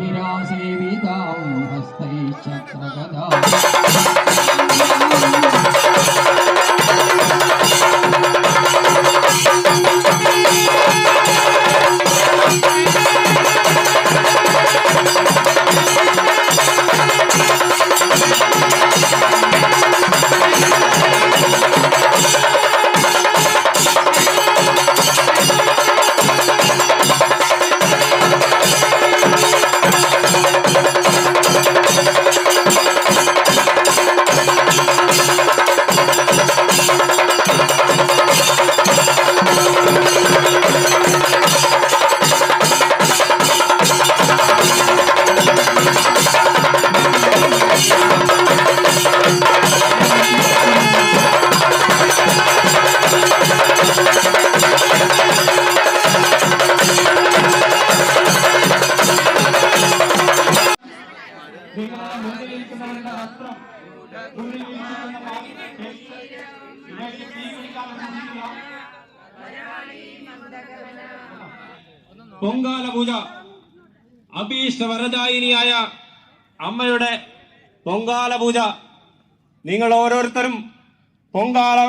ഹസ്താഭിരാസേവിതാം ഹസ്തൈശ്ചക്രഗദാ പൊങ്കാല പൂജ അഭീഷ്ടവരദായിനിയായ അമ്മയുടെ പൊങ്കാല പൂജ. നിങ്ങൾ ഓരോരുത്തരും പൊങ്കാല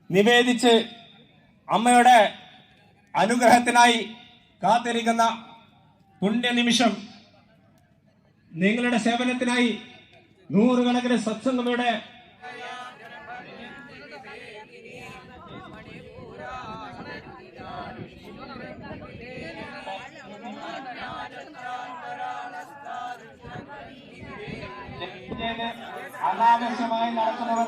നിവേദിച്ച് അമ്മയുടെ അനുഗ്രഹത്തിനായി കാത്തിരിക്കുന്ന പുണ്യനിമിഷം. നിങ്ങളുടെ സേവനത്തിനായി നൂറുകണക്കിന് സത്സംഗങ്ങളുടെ അനാവശ്യമായി നടത്തുന്നവർ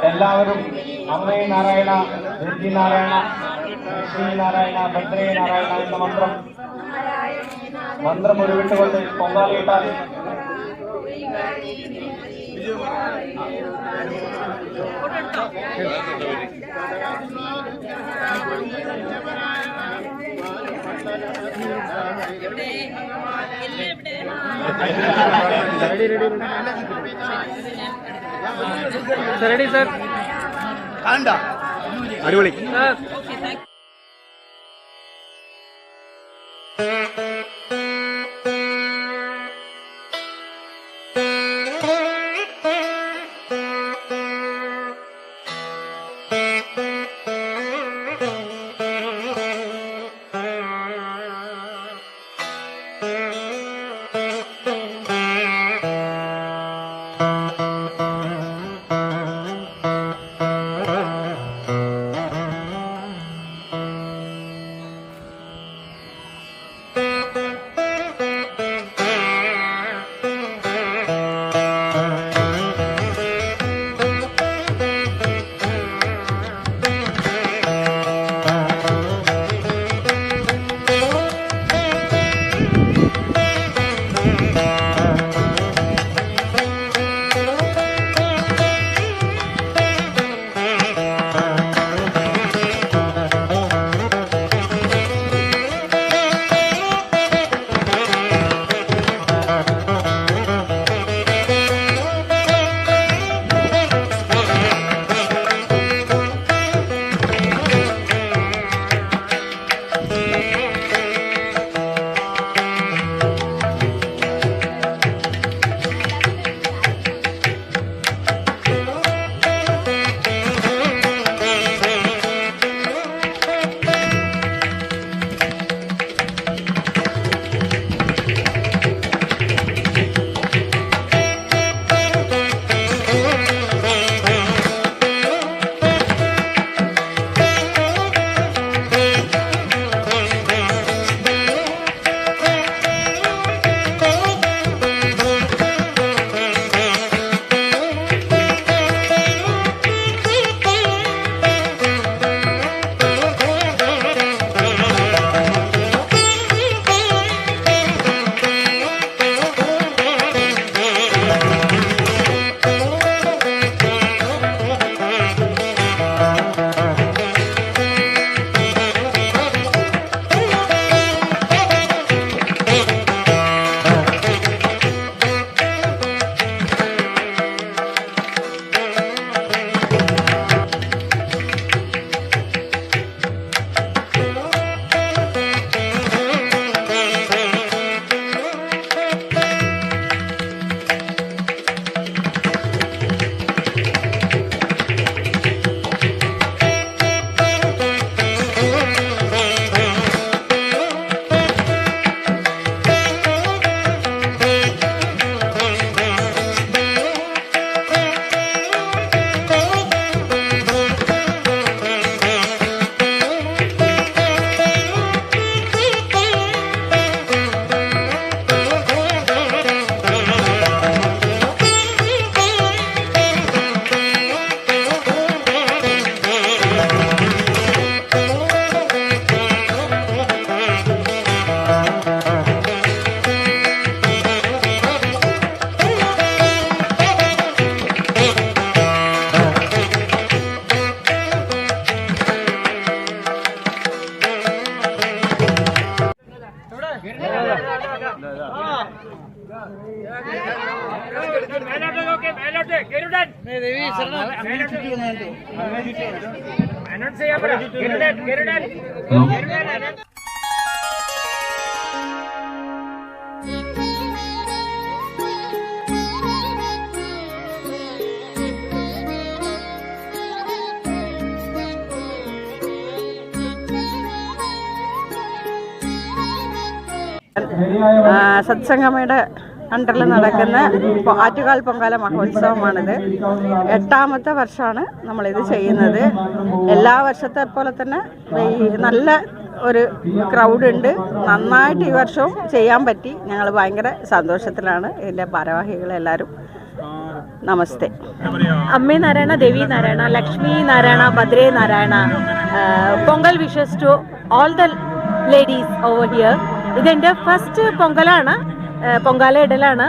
എല്ലാവരും അമ്മേ നാരായണ, ദുർഗി നാരായണ, ശ്രീ നാരായണ, ഭദ്രേ നാരായണ എന്ന മന്ത്രം ഉരുവിട്ടുകൊണ്ട് പൊങ്കാലയിട്ടാൽ റെഡി സർ, അടിപൊളി. സത്സംഗമയുടെ അണ്ടറിൽ നടക്കുന്ന ആറ്റുകാൽ പൊങ്കാല മഹോത്സവമാണിത്. 8ാമത്തെ വർഷമാണ് നമ്മളിത് ചെയ്യുന്നത്. എല്ലാ വർഷത്തെ പോലെ തന്നെ നല്ല ഒരു ക്രൗഡ് ഉണ്ട്. നന്നായിട്ട് ഈ വർഷവും ചെയ്യാൻ പറ്റി. ഞങ്ങൾ ഭയങ്കര സന്തോഷത്തിലാണ്. ഇതിൻ്റെ ഭാരവാഹികളെല്ലാവരും നമസ്തേ. അമ്മേ നാരായണ, ദേവി നാരായണ, ലക്ഷ്മി നാരായണ, ഭദ്രേ Narayana. Pongal wishes to all the ladies over here. ഇതെൻ്റെ ഫസ്റ്റ് പൊങ്കലാണ്, പൊങ്കാല ഇടലാണ്.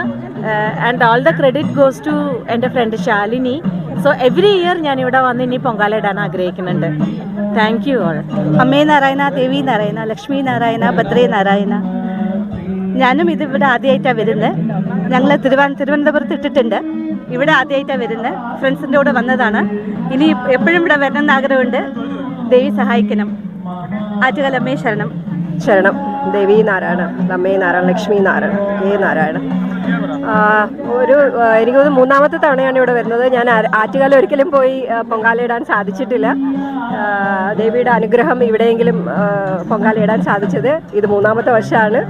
And all the credit goes to എൻ്റെ friend Shalini. So every year ഞാനിവിടെ വന്ന് ഇനി പൊങ്കാല ഇടാൻ ആഗ്രഹിക്കുന്നുണ്ട്. Thank you all. അമ്മേ നാരായണ, ദേവി നാരായണ, ലക്ഷ്മി നാരായണ, ഭദ്രേ നാരായണ. ഞാനും ഇത് ഇവിടെ ആദ്യമായിട്ടാണ് വരുന്നത്. ഞങ്ങൾ തിരുവനന്തപുരത്ത് ഇട്ടിട്ടുണ്ട്. ഇവിടെ ആദ്യമായിട്ടാണ് വരുന്നത്. ഫ്രണ്ട്സിൻ്റെ കൂടെ വന്നതാണ്. ഇനി എപ്പോഴും ഇവിടെ വരണമെന്ന് ആഗ്രഹമുണ്ട്. ദേവി സഹായിക്കണം. ആറ്റുകാൽ അമ്മേ ശരണം. ശരണം. ദേവി നാരായണ, അമ്മേ നാരായണ, ലക്ഷ്മി നാരായണ, നാരായണ. എനിക്ക് തോന്നുന്നു 3ാമത്തെ തവണയാണ് ഇവിടെ വരുന്നത്. ഞാൻ ആറ്റുകാല ഒരിക്കലും പോയി പൊങ്കാലയിടാൻ സാധിച്ചിട്ടില്ല. ദേവിയുടെ അനുഗ്രഹം ഇവിടെയെങ്കിലും പൊങ്കാലയിടാൻ സാധിച്ചത് ഇത് 3ാമത്തെ വർഷമാണ്.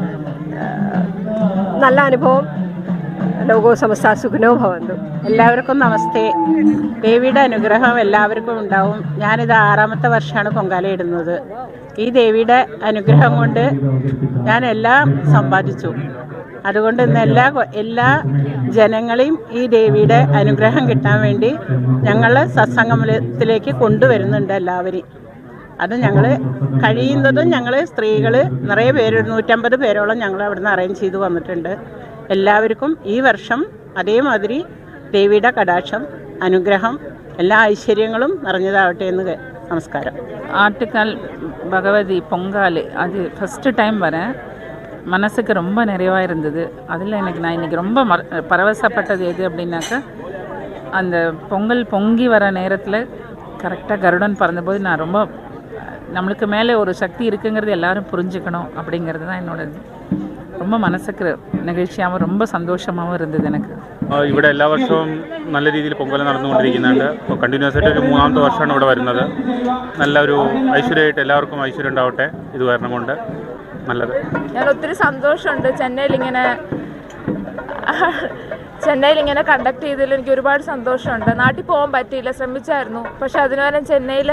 നല്ല അനുഭവം. ലോകോ സമസ്ത സുഖിനോ ഭവന്തു. എല്ലാവർക്കും നമസ്തേ. ദേവിയുടെ അനുഗ്രഹം എല്ലാവർക്കും ഉണ്ടാവും. ഞാനിത് 6ാമത്തെ വർഷമാണ് പൊങ്കാല ഇടുന്നത്. ഈ ദേവിയുടെ അനുഗ്രഹം കൊണ്ട് ഞാൻ എല്ലാം സമ്പാദിച്ചു. അതുകൊണ്ട് ഇന്ന് എല്ലാ ജനങ്ങളെയും ഈ ദേവിയുടെ അനുഗ്രഹം കിട്ടാൻ വേണ്ടി ഞങ്ങൾ സത്സംഗമത്തിലേക്ക് കൊണ്ടുവരുന്നുണ്ട് എല്ലാവരെയും. അത് ഞങ്ങൾ കഴിയുന്നതും ഞങ്ങൾ സ്ത്രീകൾ നിറയെ പേര് 150 പേരോളം ഞങ്ങൾ അവിടുന്ന് അറേഞ്ച് ചെയ്ത് വന്നിട്ടുണ്ട്. എല്ലാവർക്കും ഈ വർഷം അതേമാതിരി ദേവിയുടെ കടാക്ഷം, അനുഗ്രഹം, എല്ലാ ഐശ്വര്യങ്ങളും നിറഞ്ഞതാവട്ടെ എന്ന് നമസ്കാരം. ஆட்டுக்கால் பகவதி பொங்கால் அது ஃபஸ்ட்டு டைம் வரேன். மனசுக்கு ரொம்ப நிறைவாக இருந்தது. அதில் நான் இன்றைக்கி ரொம்ப பரவசப்பட்டது எது அப்படின்னாக்கா, அந்த பொங்கல் பொங்கி வர நேரத்தில் கரெக்டாக கருடன் பறந்தபோது நான் ரொம்ப நம்மளுக்கு மேலே ஒரு சக்தி இருக்குங்கிறது எல்லாரும் புரிஞ்சுக்கணும் அப்படிங்கிறது தான் என்னோடது. ரொம்ப மனசுக்கு நெகிழ்ச்சியாகவும் ரொம்ப சந்தோஷமாகவும் இருந்தது எனக்கு. ഇവിടെ എല്ലാ വർഷവും നല്ല രീതിയിൽ പൊങ്കൽ നടന്നുകൊണ്ടിരിക്കുന്നുണ്ട്. ഇപ്പോൾ കണ്ടിന്യൂസ് ആയിട്ട് ഒരു 3ാമത്തെ വർഷമാണ് ഇവിടെ വരുന്നത്. നല്ലൊരു ഐശ്വര്യമായിട്ട് എല്ലാവർക്കും ഐശ്വര്യം ഉണ്ടാവട്ടെ. ഇത് കാരണം കൊണ്ട് നല്ലത്. ഞാൻ ഒത്തിരി സന്തോഷമുണ്ട് ചെന്നൈയിൽ ഇങ്ങനെ കണ്ടക്ട് ചെയ്തതിൽ. എനിക്ക് ഒരുപാട് സന്തോഷമുണ്ട്. നാട്ടിൽ പോകാൻ പറ്റിയില്ല, ശ്രമിച്ചായിരുന്നു. പക്ഷെ അതിനുപകരം ചെന്നൈയിൽ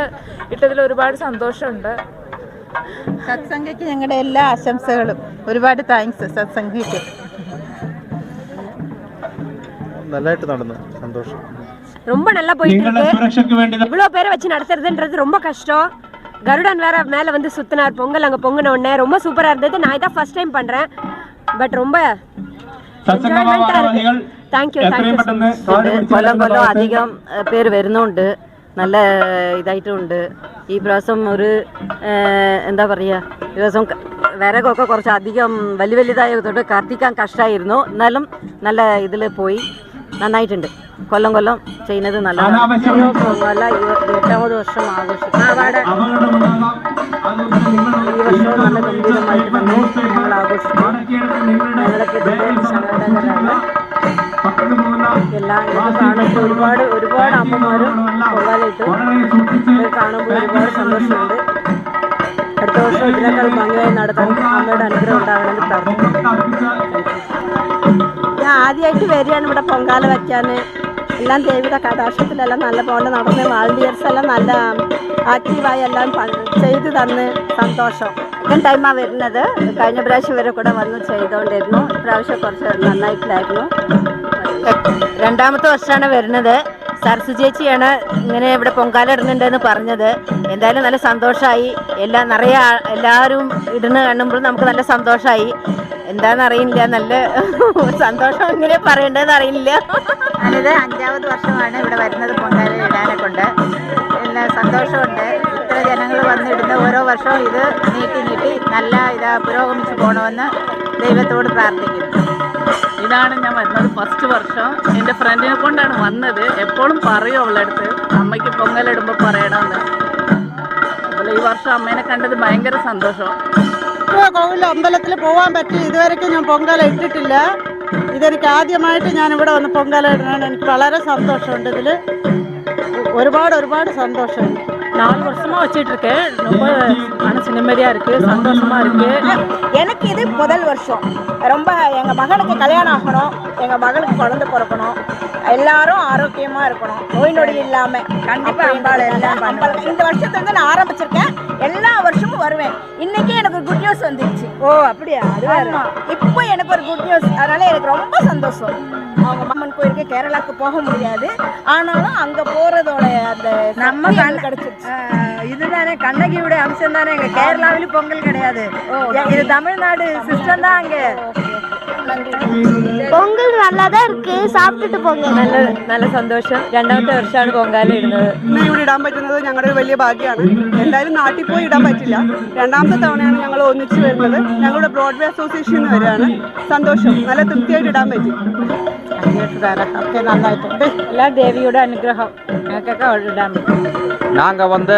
ഇട്ടതിൽ ഒരുപാട് സന്തോഷമുണ്ട്. സത്സംഗയ്ക്ക് ഞങ്ങളുടെ എല്ലാ ആശംസകളും. ഒരുപാട് താങ്ക്സ് സത്സംഗയ്ക്ക്. നല്ലതായിട്ട് നടന്നു. സന്തോഷം. ரொம்ப நல்லா போயிட்டு இருக்கு. இவ்வளோ பேரை வச்சு நடத்துறதுன்றது ரொம்ப கஷ்டம். கருடன் வேற மேலே வந்து சுத்தினார். பொங்கல் அங்கே பொங்கின உடனே ரொம்ப சூப்பராக இருந்தது. நான் இதான் ஃபர்ஸ்ட் டைம் பண்ணுறேன். பட் ரொம்ப താങ്ക് യു. കൊല്ലം അധികം പേര് വരുന്നുണ്ട്. നല്ല ഇതായിട്ടുമുണ്ട്. ഈ പ്രാവശ്യം ഒരു എന്താ പറയുക, ഈ പ്രാവശ്യം വിറകൊക്കെ കുറച്ച് അധികം വലുതായതുകൊണ്ട് കത്തിക്കാൻ കഷ്ടമായിരുന്നു. എന്നാലും നല്ല ഇതിൽ പോയി. നന്നായിട്ടുണ്ട്. കൊല്ലം ചെയ്യുന്നത് നല്ലതാണ്. നല്ല 8ാമത് വർഷം ആഘോഷിക്കും. ഈ വർഷവും നല്ല ഗംഭീരമായിട്ട് തന്നെ ഞങ്ങൾ ആഘോഷിക്കും. ഞങ്ങളൊക്കെ ഇതിൻ്റെ സംഘടനകളാണ്. എല്ലാം ഇത് കാണുമ്പോൾ ഒരുപാട് അമ്മമാരും പൊങ്കാലയിട്ടു. ഇത് കാണുമ്പോൾ ഒരുപാട് സന്തോഷമുണ്ട്. അടുത്ത വർഷം ഇതിനേക്കാൾ ഭംഗിയായി നടത്താൻ അമ്മയുടെ അനുഗ്രഹം ഉണ്ടാകണമെന്ന് പ്രാർത്ഥിക്കുന്നു. ഞാൻ ആദ്യമായിട്ട് വരികയാണ് ഇവിടെ പൊങ്കാല വയ്ക്കാൻ. എല്ലാം ദേവിയുടെ കടാക്ഷത്തിലെല്ലാം നല്ല പോലെ നടന്ന് വാളണ്ടിയേഴ്സ് എല്ലാം നല്ല ആക്റ്റീവായി എല്ലാം ചെയ്തു തന്ന് സന്തോഷം. സെക്കൻഡ് ടൈമാണ് വരുന്നത്. കഴിഞ്ഞ പ്രാവശ്യം വരെ കൂടെ വന്ന് ചെയ്തുകൊണ്ടിരുന്നു. ഇപ്രാവശ്യം കുറച്ച് നന്നായിട്ടില്ലായിരുന്നു. 2ാമത്തെ വർഷമാണ് വരുന്നത്. സരസു ചേച്ചിയാണ് ഇങ്ങനെ ഇവിടെ പൊങ്കാല ഇടുന്നുണ്ടെന്ന് പറഞ്ഞത്. എന്തായാലും നല്ല സന്തോഷമായി. എല്ലാവരും ഇടുന്ന കാണുമ്പോൾ നമുക്ക് നല്ല സന്തോഷമായി. എന്താണെന്നറിയില്ല, നല്ല സന്തോഷം എങ്ങനെ പറയേണ്ടതെന്ന് അറിയില്ല. ഞാനിത് 5ാമത് വർഷമാണ് ഇവിടെ വരുന്നത് പൊങ്കാല ഇടാനെ കൊണ്ട്. എല്ലാ സന്തോഷമുണ്ട്. ഇത്ര ജനങ്ങൾ വന്നിടുന്ന ഓരോ വർഷവും ഇത് നീട്ടി നല്ല പുരോഗമിച്ച് പോകണമെന്ന് ദൈവത്തോട് പ്രാർത്ഥിക്കുന്നു. ഇതാണ് ഞാൻ വരുന്നത് ഫസ്റ്റ് വർഷം. എൻ്റെ ഫ്രണ്ടിനെ കൊണ്ടാണ് വന്നത്. എപ്പോഴും പറയും അവളുടെ അടുത്ത് അമ്മയ്ക്ക് പൊങ്കലിടുമ്പോൾ പറയണമെന്ന്. അപ്പോൾ ഈ വർഷം അമ്മേനെ കണ്ടത് ഭയങ്കര സന്തോഷം. കോവിൽ അമ്പലത്തിൽ പോകാൻ പറ്റി. ഇതുവരെയ്ക്കും ഞാൻ പൊങ്കാല ഇട്ടിട്ടില്ല. ഇതെനിക്ക് ആദ്യമായിട്ട് ഞാൻ ഇവിടെ വന്ന് പൊങ്കാല ഇടണം. എനിക്ക് വളരെ സന്തോഷമുണ്ട്. ഇതിൽ ഒരുപാട് சந்தோஷம். 4 வருஷமா வச்சிட்டு இருக்கேன். ரொம்ப மனசு நிம்மதியா இருக்கு, சந்தோஷமா இருக்கு. எனக்கு இது முதல் வருஷம். ரொம்ப எங்கள் மகனுக்கு கல்யாணம் ஆகணும், எங்கள் மகளுக்கு குழந்தை பிறக்கணும், எல்லாரும் ஆரோக்கியமா இருக்கணும், நோய் நொடி இல்லாமல் கண்டிப்பாக அம்பாள் எல்லாம் பண்ணுவேன். இந்த வருஷத்துலேருந்து நான் ஆரம்பிச்சிருக்கேன். எல்லா வருஷமும் வருவேன். இன்னைக்கே எனக்கு ஒரு குட் நியூஸ் வந்துருச்சு. ஓ அப்படியா? இப்போ எனக்கு ஒரு குட் நியூஸ். அதனால எனக்கு ரொம்ப சந்தோஷம். அவங்க அம்மன் கோயிலுக்கு கேரளாவுக்கு போக முடியாது, ஆனாலும் அங்கே போகிறதோட அந்த நம்ம கிடைச்சிருச்சு. இதுதானே கண்ணகியோட அம்சம் தானே. எங்கள் கேரளாவிலும் பொங்கல் கிடையாது, இது தமிழ்நாடு சிஸ்டம் தான். அங்கே പൊങ്കൽ നല്ലതാ ഇருக்கு, സാപ്പിട്ടിട്ട് പോങ്ങ. നല്ല സന്തോഷം. 2ാമത്തെ വർഷമാണ് പൊങ്കാല ഇടുന്നത്. ഇന്ന് ഇവിടെ ഇടാൻ പറ്റുന്നത് ഞങ്ങളുടെ ഒരു വലിയ ഭാഗ്യമാണ്. എന്തായാലും നാട്ടിൽ പോയി ഇടാൻ പറ്റില്ല. 2ാമത്തെ തവണയാണ് ഞങ്ങൾ ഒന്നിച്ച് വരുന്നത്. ഞങ്ങളുടെ ബ്രോഡ്വേ അസോസിയേഷൻ വരെയാണ്. സന്തോഷം, നല്ല തൃപ്തിയായിട്ട് ഇടാൻ പറ്റി. ഒക്കെ നന്നായിട്ടുണ്ട്. എല്ലാ ദേവിയുടെ അനുഗ്രഹം ഞങ്ങൾക്കൊക്കെ ഇടാൻ പറ്റും. நாங்கள் வந்து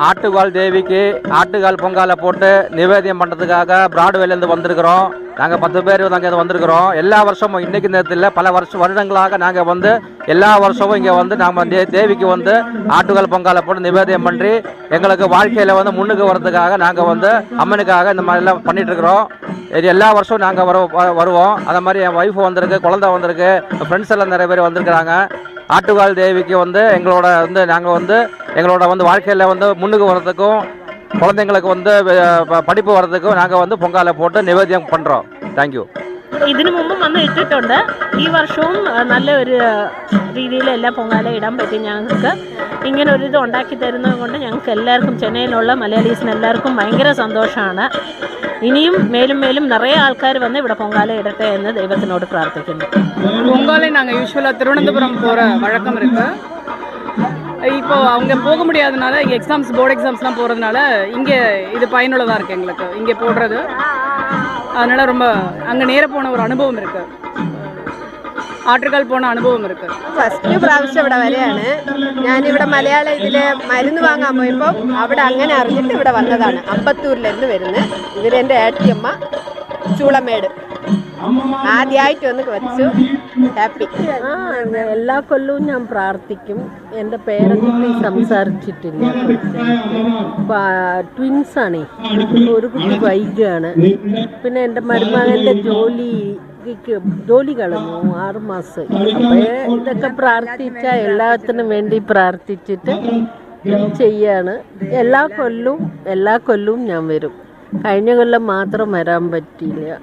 ஆட்டுக்கால் தேவிக்கு ஆட்டுக்கால் பொங்காலை போட்டு நிவேதியம் பண்ணுறதுக்காக பிராட்வேலேருந்து வந்திருக்கிறோம். நாங்கள் 10 பேர் நாங்கள் இது வந்திருக்கிறோம். எல்லா வருஷமும் இன்றைக்கி நேரத்தில் பல வருடங்களாக நாங்கள் வந்து எல்லா வருஷமும் இங்கே வந்து நாம் தேவிக்கு வந்து ஆட்டுக்கால் பொங்காலை போட்டு நிவேதியம் பண்ணி எங்களுக்கு வாழ்க்கையில் வந்து முன்னுக்கு வர்றதுக்காக நாங்கள் வந்து அம்மனுக்காக இந்த மாதிரிலாம் பண்ணிகிட்ருக்குறோம். இது எல்லா வருஷமும் நாங்கள் வருவோம். அதை மாதிரி என் ஒய்ஃபு வந்திருக்கு, குழந்தை வந்திருக்கு, ஃப்ரெண்ட்ஸ் எல்லாம் நிறைய பேர் வந்திருக்கிறாங்க. ஆட்டுக்கால் தேவிக்கு வந்து எங்களோட வந்து நாங்கள் வந்து எங்களோட வந்து வாழ்க்கையில் வந்து முன்னுக்கு வர்றதுக்கும் குழந்தைங்களுக்கு வந்து படிப்பு வர்றதுக்கும் நாங்கள் வந்து പൊങ്കാല പോട്ട് നിവേദ്യം பண்ணுறோம். താങ്ക്. ഇതിനു മുമ്പും വന്ന് ഇട്ടിട്ടുണ്ട്. ഈ വർഷവും നല്ല ഒരു രീതിയിൽ എല്ലാം പൊങ്കാല ഇടാൻ പറ്റി. ഞങ്ങൾക്ക് ഇങ്ങനെ ഒരു ഇത് ഉണ്ടാക്കി തരുന്നത് കൊണ്ട് ഞങ്ങൾക്ക് എല്ലാവർക്കും, ചെന്നൈയിലുള്ള മലയാളീസിന് എല്ലാവർക്കും ഭയങ്കര സന്തോഷമാണ്. ഇനിയും മേലും നിറയെ ആൾക്കാർ വന്ന് ഇവിടെ പൊങ്കാല ഇടട്ടെ എന്ന് ദൈവത്തിനോട് പ്രാർത്ഥിക്കുന്നു. பொங்கலை நாங்கள் யூஸ்வலாக திருவனந்தபுரம் போகிற வழக்கம் இருக்குது. இப்போ அவங்க போக முடியாதனால எக்ஸாம்ஸ், போர்டு எக்ஸாம்ஸ்லாம் போகிறதுனால இங்கே இது பயனுள்ளதாக இருக்குது எங்களுக்கு இங்கே போடுறது. அதனால் ரொம்ப அங்கே நேராக போன ஒரு அனுபவம் இருக்குது, ആട്ടുകാൽ പോണ അനുഭവം இருக்குது. ഫസ്റ്റ് പ്രാവശ്യം ഇവിടെ വരെയാണ്. ഞാനിവിടെ മലയാള ഇതിൽ മരുന്ന് വാങ്ങാൻ പോയപ്പോൾ അവിടെ അങ്ങനെ അറിഞ്ഞിട്ട് ഇവിടെ വന്നതാണ്. അമ്പത്തൂരിലിருந்து വരുന്നത്. ഇവരെൻ്റെ ഏട്ടിയമ്മ ചൂളമേട്. ആദ്യമായിട്ട് ഒന്ന് വെച്ചു. ഹാപ്പി. എല്ലാ കൊല്ലവും ഞാൻ പ്രാർത്ഥിക്കും. എൻ്റെ പേരക്കുട്ടി സംസാരിച്ചിട്ടില്ല. ട്വിൻസാണേ, ഒരു കുട്ടി വൈകാണ്. പിന്നെ എൻ്റെ മരുമകൻ്റെ ജോലി കളഞ്ഞു 6 മാസം. അപ്പോൾ ഇതൊക്കെ പ്രാർത്ഥിച്ച എല്ലാത്തിനും വേണ്ടി പ്രാർത്ഥിച്ചിട്ട് ചെയ്യാണ്. എല്ലാ കൊല്ലവും ഞാൻ വരും. കഴിഞ്ഞ കൊല്ലം മാത്രം വരാൻ പറ്റിയില്ല,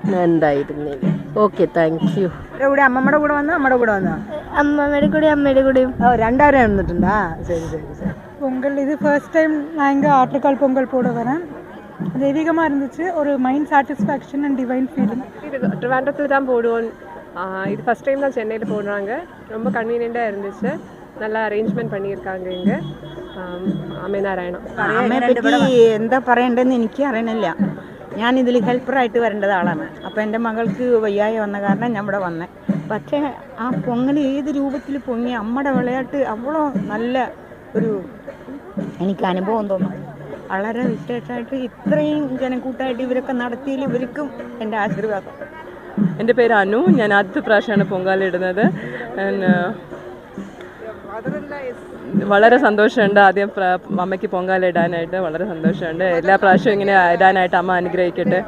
ഞാൻ ഉണ്ടായിരുന്നില്ല. Okay, thank you. ഇവിടെ അമ്മമ്മയുടെ കൂടെ വന്നോ, അമ്മയുടെ കൂടെ വന്നോ? അമ്മമ്മയുടെ കൂടെയും അമ്മയുടെ കൂടെയും. രണ്ടാവരും വന്നിട്ടുണ്ടാ? ശരി. பொங்கல் இது ஃபர்ஸ்ட் டைம் நான் இங்கே ஆட்டுக்கால் பொங்கல் போட வரேன். தெய்வீகமாக இருந்துச்சு. ஒரு mind satisfaction and divine feeling. இது ட்ரிவாண்ட்ரத்தில் தான் போடுவோம். இது ஃபஸ்ட் டைம் தான் சென்னையில் போடுறாங்க. ரொம்ப கன்வீனியண்ட்டாக இருந்துச்சு. நல்லா அரேഞ്ച്മെൻറ്റ് பண்ணியிருக்காங்க ഇങ്ങ്. അമ്മേ നാരായണ. അമ്മയെ പറ്റി എന്താ പറയേണ്ടതെന്ന് എനിക്ക് അറിയണില്ല. ഞാനിതിൽ ഹെൽപ്പറായിട്ട് വരേണ്ടത് ആളാണ്. അപ്പോൾ എൻ്റെ മകൾക്ക് വയ്യായ വന്ന കാരണം ഞാൻ ഇവിടെ വന്നേ. പക്ഷേ ആ പൊങ്ങൽ ഏത് രൂപത്തിൽ പൊങ്ങി അമ്മയുടെ വിളയാട്ട് അവളോ നല്ല ഒരു എനിക്ക് അനുഭവം തോന്നും. വളരെ വിശേഷമായിട്ട് ഇത്രയും ജനക്കൂട്ടായിട്ട് ഇവരൊക്കെ നടത്തിയതിൽ ഇവർക്കും എൻ്റെ ആശീർവാദം. എൻ്റെ പേര് അനു. ഞാൻ ആദ്യത്തെ പ്രാവശ്യമാണ് പൊങ്കാല ഇടുന്നത്. വളരെ സന്തോഷമുണ്ട്. ആദ്യം അമ്മയ്ക്ക് പൊങ്കാല ഇടാനായിട്ട് വളരെ സന്തോഷമുണ്ട്. എല്ലാ പ്രാവശ്യവും ഇങ്ങനെ ഇടാനായിട്ട് അമ്മ അനുഗ്രഹിക്കട്ടെ.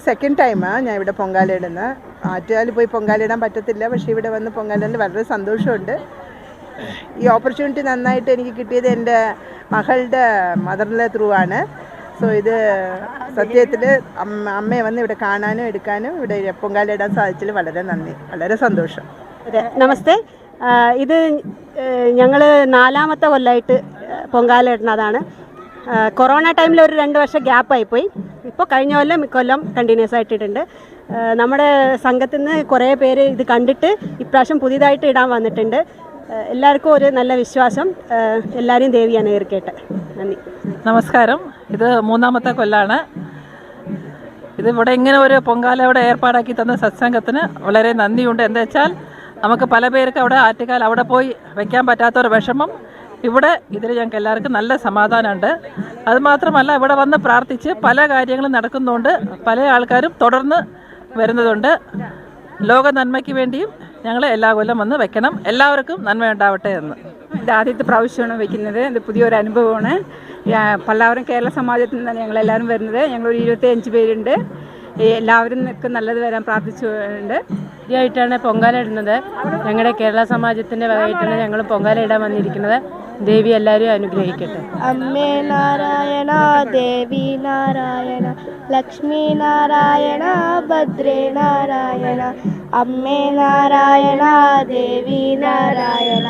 സെക്കൻഡ് ടൈമാണ് ഞാൻ ഇവിടെ പൊങ്കാല ഇടുന്നത്. ആറ്റുകാൽ പോയി പൊങ്കാല ഇടാൻ പറ്റത്തില്ല, പക്ഷേ ഇവിടെ വന്ന് പൊങ്കാല വളരെ സന്തോഷമുണ്ട്. ഈ ഓപ്പർച്യൂണിറ്റി നന്നായിട്ട് എനിക്ക് കിട്ടിയത് എൻ്റെ മകളുടെ മദറിലെ ത്രൂ ആണ്. സോ ഇത് സത്യത്തിൽ അമ്മയെ വന്ന് ഇവിടെ കാണാനും എടുക്കാനും ഇവിടെ പൊങ്കാല ഇടാൻ സാധിച്ചതിൽ വളരെ നന്ദി, വളരെ സന്തോഷം. നമസ്തേ. ഇത് ഞങ്ങൾ 4ാമത്തെ കൊല്ലമായിട്ട് പൊങ്കാല ഇടുന്നതാണ്. കൊറോണ ടൈമിൽ ഒരു 2 വർഷം ഗ്യാപ്പായിപ്പോയി. ഇപ്പോൾ കഴിഞ്ഞ കൊല്ലം കണ്ടിന്യൂസ് ആയിട്ടിട്ടുണ്ട്. നമ്മുടെ സംഘത്തിൽ നിന്ന് കുറേ പേര് ഇത് കണ്ടിട്ട് ഇപ്രാവശ്യം പുതിയതായിട്ട് ഇടാൻ വന്നിട്ടുണ്ട്. എല്ലാവർക്കും ഒരു നല്ല വിശ്വാസം. എല്ലാവരെയും ദേവി അനുഗ്രഹിക്കട്ടെ. നന്ദി. നമസ്കാരം. ഇത് 3ാമത്തെ കൊല്ലാണ്. ഇതിവിടെ ഇങ്ങനെ ഒരു പൊങ്കാല ഇവിടെ ഏർപ്പാടാക്കി തന്ന സത്സംഗത്തിന് വളരെ നന്ദിയുണ്ട്. എന്താ വെച്ചാൽ നമുക്ക് പല പേർക്ക് അവിടെ ആറ്റുകാൽ അവിടെ പോയി വയ്ക്കാൻ പറ്റാത്തൊരു വിഷമം ഇവിടെ ഇതിൽ ഞങ്ങൾക്ക് എല്ലാവർക്കും നല്ല സമാധാനമുണ്ട്. അതുമാത്രമല്ല ഇവിടെ വന്ന് പ്രാർത്ഥിച്ച് പല കാര്യങ്ങളും നടക്കുന്നുണ്ട്. പല ആൾക്കാരും തുടർന്ന് വരുന്നതുണ്ട്. ലോക നന്മയ്ക്ക് വേണ്ടിയും ഞങ്ങൾ എല്ലാ കൊല്ലം വന്ന് വെക്കണം. എല്ലാവർക്കും നന്മ ഉണ്ടാവട്ടെ എന്ന്. ഇത് ആദ്യത്തെ പ്രാവശ്യമാണ് വെക്കുന്നത്. ഇത് പുതിയൊരു അനുഭവമാണ്. പല്ലാവരം കേരള സമാജത്തിൽ നിന്നാണ് ഞങ്ങളെല്ലാവരും വരുന്നത്. ഞങ്ങളൊരു 25 പേരുണ്ട്. എല്ലാവരും നല്ലത് വരാൻ പ്രാർത്ഥിച്ചുണ്ട്. ആദ്യമായിട്ടാണ് പൊങ്കാല ഇടുന്നത്. ഞങ്ങളുടെ കേരള സമാജത്തിൻ്റെ വകയായിട്ടാണ് ഞങ്ങൾ പൊങ്കാല ഇടാൻ വന്നിരിക്കുന്നത്. ദേവി എല്ലാവരും അനുഗ്രഹിക്കട്ടെ. അമ്മേ നാരായണ, ദേവി നാരായണ, ലക്ഷ്മി നാരായണ, ഭദ്രേ നാരായണ. അമ്മേ നാരായണ, ദേവി നാരായണ,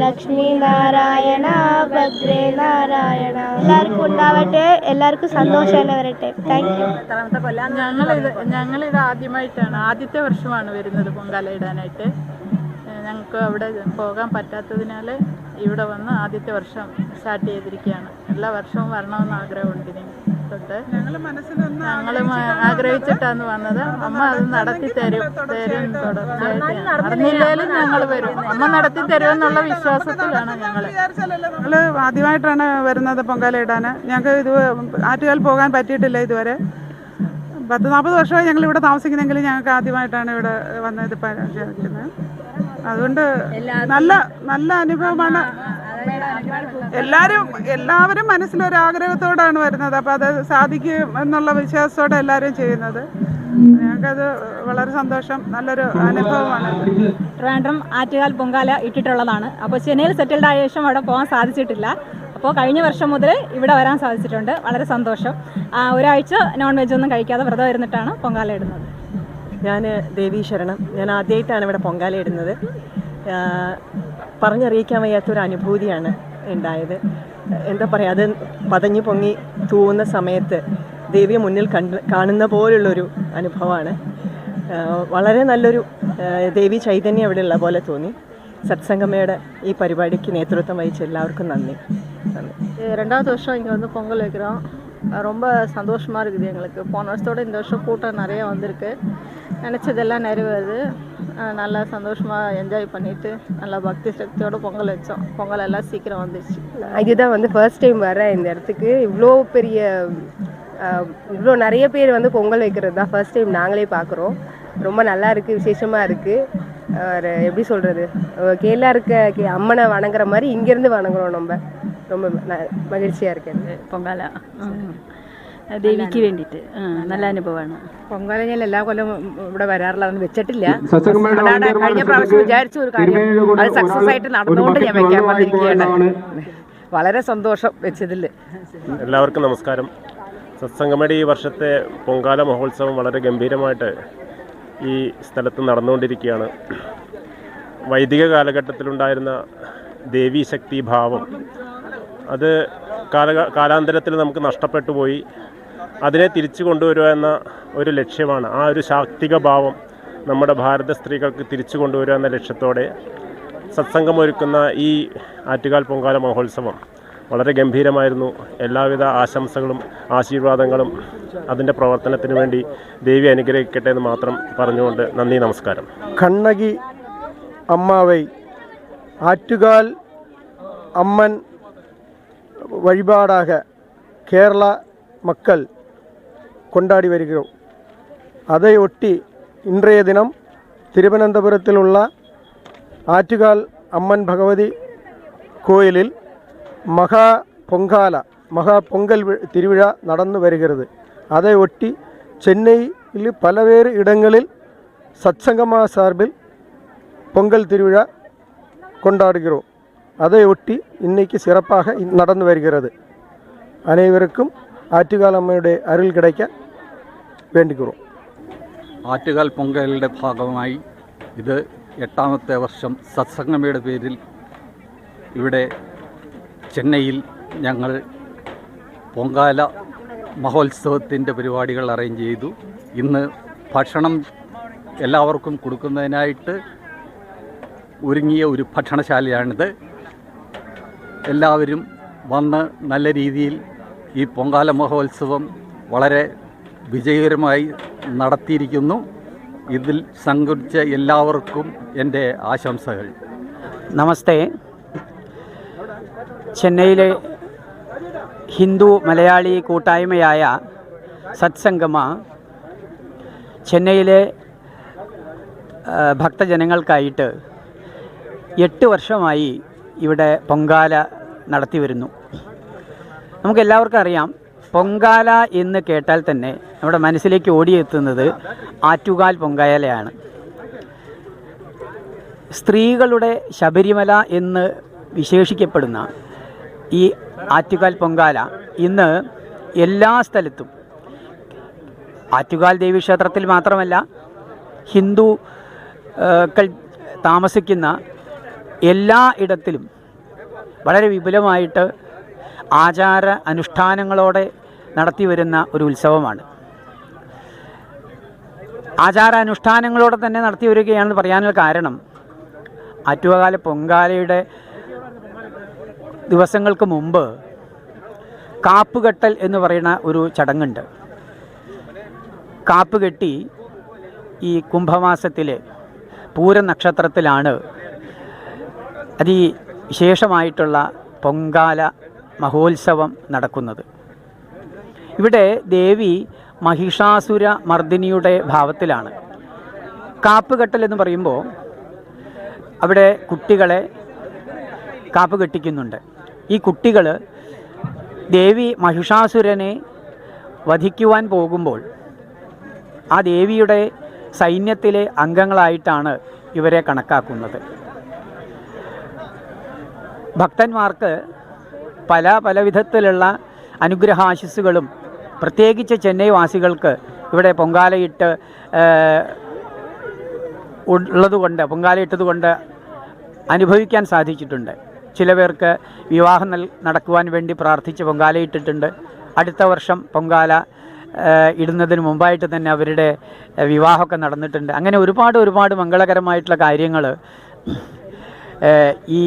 ലക്ഷ്മി നാരായണ, ഭദ്രേ നാരായണ. എല്ലാവർക്കും ഉണ്ടാവട്ടെ, എല്ലാവർക്കും സന്തോഷം തന്നെ വരട്ടെ. Thank you. ഞങ്ങളിത് ആദ്യമായിട്ടാണ്, ആദ്യത്തെ വർഷമാണ് വരുന്നത് പൊങ്കാല ഇടാനായിട്ട്. ഞങ്ങൾക്ക് അവിടെ പോകാൻ പറ്റാത്തതിനാൽ ഇവിടെ വന്ന് ആദ്യത്തെ വർഷം സ്റ്റാർട്ട് ചെയ്തിരിക്കുകയാണ്. എല്ലാ വർഷവും വരണമെന്ന് ആഗ്രഹമുണ്ട്. തൊട്ട് ഞങ്ങൾ ആഗ്രഹിച്ചിട്ടാണ് വന്നത്. അമ്മ അത് നടത്തി തരും തുടർച്ചയായിട്ട്. നടന്നില്ലേലും ഞങ്ങൾ വരും. അമ്മ നടത്തി തരുമെന്നുള്ള വിശ്വാസത്തിലാണ് ഞങ്ങൾ ആദ്യമായിട്ടാണ് വരുന്നത് പൊങ്കാല ഇടാൻ. ഞങ്ങൾക്ക് ഇത് ആറ്റുകാൽ പോകാൻ പറ്റിയിട്ടില്ല ഇതുവരെ. 40 വർഷമായി ഞങ്ങൾ ഇവിടെ താമസിക്കുന്നെങ്കിലും ഞങ്ങൾക്ക് ആദ്യമായിട്ടാണ് ഇവിടെ വന്ന് ഇത് പരിചരിക്കുന്നത്. അതുകൊണ്ട് നല്ല അനുഭവമാണ്. എല്ലാവരും മനസ്സിലൊരാഗ്രഹത്തോടാണ് വരുന്നത്. അപ്പോൾ അത് സാധിക്കും എന്നുള്ള വിശ്വാസത്തോടെ എല്ലാവരും ചെയ്യുന്നത്. ഞങ്ങൾക്കത് വളരെ സന്തോഷം, നല്ലൊരു അനുഭവമാണ്. ട്രിവാൻഡ്രം ആറ്റുകാൽ പൊങ്കാല ഇട്ടിട്ടുള്ളതാണ്. അപ്പോൾ ചെന്നൈയിൽ സെറ്റിൽഡ് ആയ ശേഷം അവിടെ പോകാൻ സാധിച്ചിട്ടില്ല. അപ്പോൾ കഴിഞ്ഞ വർഷം മുതൽ ഇവിടെ വരാൻ സാധിച്ചിട്ടുണ്ട്. വളരെ സന്തോഷം. ഒരാഴ്ച നോൺ വെജ് ഒന്നും കഴിക്കാതെ വ്രതം ഇരുന്നിട്ടാണ് പൊങ്കാല ഇടുന്നത്. ഞാൻ ദേവി ശരണം. ഞാൻ ആദ്യമായിട്ടാണ് ഇവിടെ പൊങ്കാല ഇടുന്നത്. പറഞ്ഞറിയിക്കാൻ വയ്യാത്തൊരു അനുഭൂതിയാണ് ഉണ്ടായത്. എന്താ പറയുക, അത് പതഞ്ഞു പൊങ്ങി തൂവുന്ന സമയത്ത് ദേവിയെ മുന്നിൽ കാണുന്ന പോലുള്ളൊരു അനുഭവമാണ്. വളരെ നല്ലൊരു ദേവി ചൈതന്യം ഇവിടെ ഉള്ള പോലെ തോന്നി. സത്സംഗമയുടെ ഈ പരിപാടിക്ക് നേതൃത്വം വഹിച്ച എല്ലാവർക്കും നന്ദി. ரெண்டாவது வருஷம் இங்கே வந்து பொங்கல் வைக்கிறோம். ரொம்ப சந்தோஷமாக இருக்குது எங்களுக்கு. போன வருஷத்தோடு இந்த வருஷம் கூட்டம் நிறைய வந்திருக்கு. நினச்சதெல்லாம் நிறைவேறுது. நல்லா சந்தோஷமாக என்ஜாய் பண்ணிவிட்டு நல்லா பக்தி சக்தியோடு பொங்கல் வச்சோம். பொங்கல் எல்லாம் சீக்கிரம் வந்துடுச்சு. இதுதான் வந்து ஃபர்ஸ்ட் டைம் வரேன் இந்த இடத்துக்கு. இவ்வளோ நிறைய பேர் வந்து பொங்கல் வைக்கிறது தான் ஃபர்ஸ்ட் டைம் நாங்களே பார்க்குறோம். ரொம்ப நல்லா இருக்குது, விசேஷமாக இருக்குது. எப்படி சொல்கிறது, கேரளா இருக்க அம்மனை வணங்குற மாதிரி இங்கேருந்து வணங்குறோம். நம்ம ரொம்ப மகிழ்ச்சியாக இருக்குது. പൊങ്കാല ദേവിക്ക് വേണ്ടിയിട്ട് നല്ല അനുഭവമാണ്. പൊങ്കാല ഞാൻ എല്ലാ കൊല്ലം ഇവിടെ വരാറുള്ളതൊന്നും വെച്ചിട്ടില്ല. കഴിഞ്ഞ പ്രാവശ്യം വിചാരിച്ച ഒരു കാര്യം അത് സക്സസ് ആയിട്ട് നടന്നുകൊണ്ട് ഞാൻ വെക്കാൻ വന്നിരിക്കുകയാണ്. വളരെ സന്തോഷം വെച്ചതിൽ. എല്ലാവർക്കും നമസ്കാരം. സത്സംഗമയുടെ ഈ വർഷത്തെ പൊങ്കാല മഹോത്സവം വളരെ ഗംഭീരമായിട്ട് ഈ സ്ഥലത്ത് നടന്നുകൊണ്ടിരിക്കുകയാണ്. വൈദിക കാലഘട്ടത്തിലുണ്ടായിരുന്ന ദേവീശക്തി ഭാവം അത് കാലാന്തരത്തിൽ നമുക്ക് നഷ്ടപ്പെട്ടു പോയി. അതിനെ തിരിച്ചു കൊണ്ടുവരിക എന്ന ഒരു ലക്ഷ്യമാണ്. ആ ഒരു ശാക്തിക ഭാവം നമ്മുടെ ഭാരത സ്ത്രീകൾക്ക് തിരിച്ചു കൊണ്ടുവരിക എന്ന ലക്ഷ്യത്തോടെ സത്സംഗമൊരുക്കുന്ന ഈ ആറ്റുകാൽ പൊങ്കാല മഹോത്സവം വളരെ ഗംഭീരമായിരുന്നു. എല്ലാവിധ ആശംസകളും ആശീർവാദങ്ങളും അതിൻ്റെ പ്രവർത്തനത്തിന് വേണ്ടി ദേവി അനുഗ്രഹിക്കട്ടെ എന്ന് മാത്രം പറഞ്ഞുകൊണ്ട് നന്ദി, നമസ്കാരം. கண்ணகி அம்மாவை ஆற்றுகால் அம்மன் வழிபாடாக கேரள மக்கள் கொண்டாடி வருகிறோம். அதை ஒட்டி இன்றைய தினம் திருவனந்தபுரத்தில் உள்ள ஆற்றுகால் அம்மன் பகவதி கோயிலில் மகா பொங்கல் திருவிழா நடந்து வருகிறது. அதை ஒட்டி சென்னையில் பல்வேறு இடங்களில் சத்சங்கமா சார்பில் பொங்கல் திருவிழா கொண்டாடுகிறோம். அதை ஒட்டி இன்னைக்கு சிறப்பாக நடந்து வருகிறது. அனைவருக்கும் ആറ്റുകാൽ അമ്മയുടെ അരുൾ കിടയ്ക്കാൻ വേണ്ടിக்கிறோம். ആറ്റുകാൽ പൊങ്കലിൻ്റെ ഭാഗമായി ഇത് 8ാമത്തെ വർഷം സത്സംഗമയുടെ പേരിൽ ഇവിടെ ചെന്നൈയിൽ ഞങ്ങൾ പൊങ്കാല മഹോത്സവത്തിൻ്റെ പരിപാടികൾ അറേഞ്ച് ചെയ്തു. ഇന്ന് ഭക്ഷണം എല്ലാവർക്കും കൊടുക്കുന്നതിനായിട്ട് ഒരുങ്ങിയ ഒരു ഭക്ഷണശാലയാണിത്. എല്ലാവരും വന്ന് നല്ല രീതിയിൽ ഈ പൊങ്കാല മഹോത്സവം വളരെ വിജയകരമായി നടത്തിയിരിക്കുന്നു. ഇതിൽ സംഘടിച്ച എല്ലാവർക്കും എൻ്റെ ആശംസകൾ. നമസ്തേ. ചെന്നൈയിലെ ഹിന്ദു മലയാളി കൂട്ടായ്മയായ സത്സംഗമ ചെന്നൈയിലെ ഭക്തജനങ്ങൾക്കായിട്ട് 8 വർഷമായി ഇവിടെ പൊങ്കാല നടത്തി വരുന്നു. നമുക്കെല്ലാവർക്കും അറിയാം, പൊങ്കാല എന്ന് കേട്ടാൽ തന്നെ നമ്മുടെ മനസ്സിലേക്ക് ഓടിയെത്തുന്നത് ആറ്റുകാൽ പൊങ്കാലയാണ്. സ്ത്രീകളുടെ ശബരിമല എന്ന് വിശേഷിക്കപ്പെടുന്ന ഈ ആറ്റുകാൽ പൊങ്കാല ഇന്ന് എല്ലാ സ്ഥലത്തും, ആറ്റുകാൽ ദേവീക്ഷേത്രത്തിൽ മാത്രമല്ല, ഹിന്ദുക്കൾ താമസിക്കുന്ന എല്ലാ ഇടത്തിലും വളരെ വിപുലമായിട്ട് ആചാര അനുഷ്ഠാനങ്ങളോടെ നടത്തി വരുന്ന ഒരു ഉത്സവമാണ്. ആചാരാനുഷ്ഠാനങ്ങളോടെ തന്നെ നടത്തി വരികയാണെന്ന് പറയാനുള്ള കാരണം, ആറ്റുകാല പൊങ്കാലയുടെ ദിവസങ്ങൾക്ക് മുമ്പ് കാപ്പുകെട്ടൽ എന്ന് പറയുന്ന ഒരു ചടങ്ങുണ്ട്. കാപ്പ് കെട്ടി ഈ കുംഭമാസത്തിലെ പൂരനക്ഷത്രത്തിലാണ് അതിവിശേഷമായിട്ടുള്ള പൊങ്കാല മഹോത്സവം നടക്കുന്നത്. ഇവിടെ ദേവി മഹിഷാസുര മർദിനിയുടെ ഭാവത്തിലാണ്. കാപ്പുകെട്ടൽ എന്ന് പറയുമ്പോൾ അവിടെ കുട്ടികളെ കാപ്പ് കെട്ടിക്കുന്നുണ്ട്. ഈ കുട്ടികൾ ദേവി മഹിഷാസുരനെ വധിക്കുവാൻ പോകുമ്പോൾ ആ ദേവിയുടെ സൈന്യത്തിലെ അംഗങ്ങളായിട്ടാണ് ഇവരെ കണക്കാക്കുന്നത്. ഭക്തന്മാർക്ക് പല വിധത്തിലുള്ള അനുഗ്രഹാശിസ്സുകളും പ്രത്യേകിച്ച് ചെന്നൈ വാസികൾക്ക് ഇവിടെ പൊങ്കാലയിട്ട് പൊങ്കാലയിട്ടതുകൊണ്ട് അനുഭവിക്കാൻ സാധിച്ചിട്ടുണ്ട്. ചില പേർക്ക് വിവാഹം നടക്കുവാൻ വേണ്ടി പ്രാർത്ഥിച്ച് പൊങ്കാലയിട്ടിട്ടുണ്ട്. അടുത്ത വർഷം പൊങ്കാല ഇടുന്നതിന് മുമ്പായിട്ട് തന്നെ അവരുടെ വിവാഹമൊക്കെ നടന്നിട്ടുണ്ട്. അങ്ങനെ ഒരുപാട് മംഗളകരമായിട്ടുള്ള കാര്യങ്ങൾ ഈ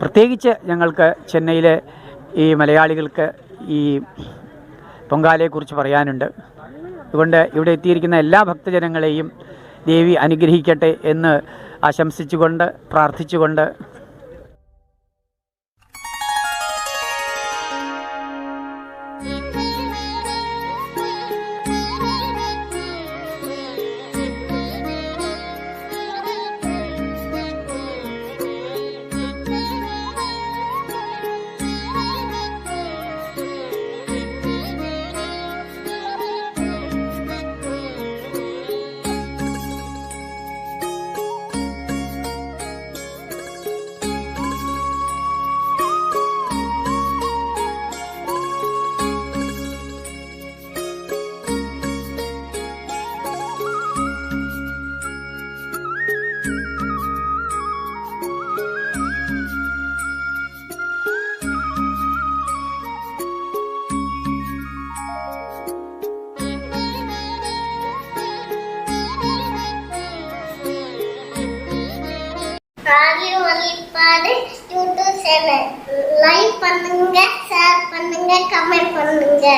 പ്രത്യേകിച്ച് ഞങ്ങൾക്ക് ചെന്നൈയിലെ ഈ മലയാളികൾക്ക് ഈ പൊങ്കാലയെക്കുറിച്ച് പറയാനുണ്ട്. അതുകൊണ്ട് ഇവിടെ എത്തിയിരിക്കുന്ന എല്ലാ ഭക്തജനങ്ങളെയും ദേവി അനുഗ്രഹിക്കട്ടെ എന്ന് ആശംസിച്ചുകൊണ്ട് പ്രാർത്ഥിച്ചുകൊണ്ട് ராகிமணிப்பாடு யூடியூப் சேனல் லைக் பண்ணுங்க, ஷேர் பண்ணுங்க, கமெண்ட் பண்ணுங்க.